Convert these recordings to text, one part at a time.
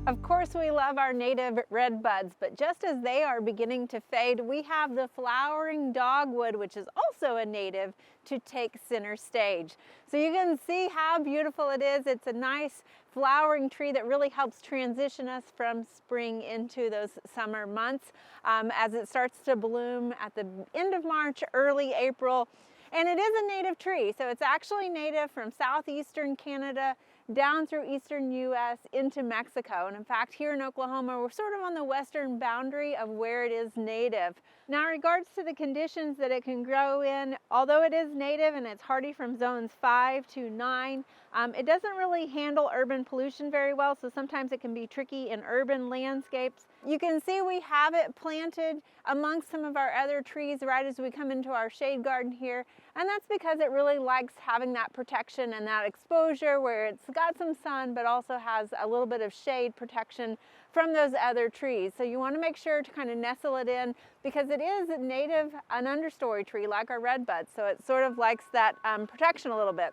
Of course, we love our native red buds, but just as they are beginning to fade, we have the flowering dogwood, which is also a native, to take center stage. So you can see how beautiful it is. It's a nice flowering tree that really helps transition us from spring into those summer months as it starts to bloom at the end of March, early April. And it is a native tree, so it's actually native from southeastern Canada down through eastern US into Mexico. And in fact, here in Oklahoma, we're sort of on the western boundary of where it is native. Now, in regards to the conditions that it can grow in, although it is native and it's hardy from zones 5 to 9, it doesn't really handle urban pollution very well, so sometimes it can be tricky in urban landscapes. You can see we have it planted amongst some of our other trees right as we come into our shade garden here, and that's because it really likes having that protection and that exposure where it's got some sun but also has a little bit of shade protection from those other trees. So you want to make sure to kind of nestle it in because it is native, an understory tree like our redbud, so it sort of likes that protection a little bit.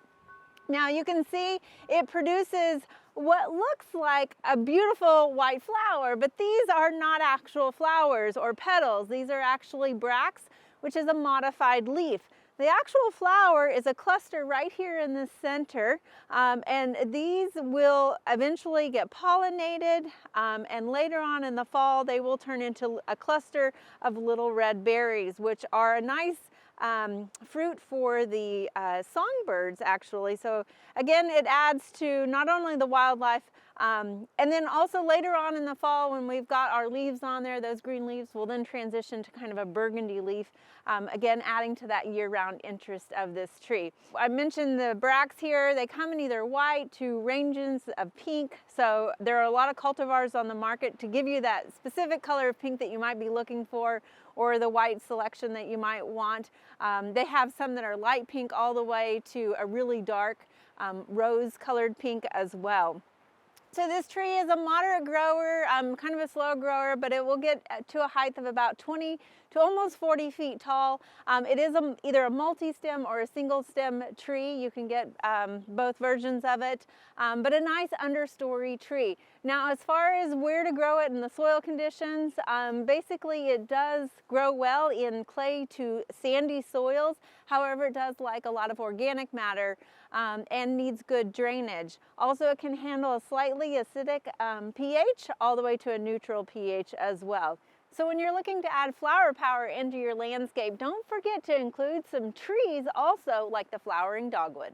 Now you can see it produces what looks like a beautiful white flower, but these are not actual flowers or petals. These are actually bracts, which is a modified leaf. The actual flower is a cluster right here in the center, and these will eventually get pollinated, and later on in the fall they will turn into a cluster of little red berries, which are a nice fruit for the songbirds actually. So again, it adds to not only the wildlife, and then also later on in the fall when we've got our leaves on there, those green leaves will then transition to kind of a burgundy leaf, again adding to that year-round interest of this tree. I mentioned the bracts here. They come in either white to ranges of pink, so there are a lot of cultivars on the market to give you that specific color of pink that you might be looking for, or the white selection that you might want. They have some that are light pink all the way to a really dark rose colored pink as well. So this tree is a moderate grower, kind of a slow grower, but it will get to a height of about 20 to almost 40 feet tall. It is either a multi-stem or a single stem tree. You can get both versions of it, but a nice understory tree. Now, as far as where to grow it and the soil conditions, basically it does grow well in clay to sandy soils. However, it does like a lot of organic matter and needs good drainage. Also, it can handle a slightly acidic pH all the way to a neutral pH as well. So when you're looking to add flower power into your landscape, don't forget to include some trees also, like the flowering dogwood.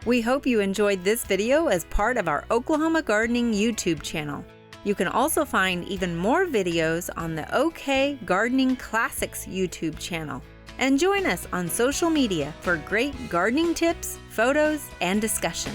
We hope you enjoyed this video as part of our Oklahoma Gardening YouTube channel. You can also find even more videos on the OK Gardening Classics YouTube channel. And join us on social media for great gardening tips, photos, and discussion.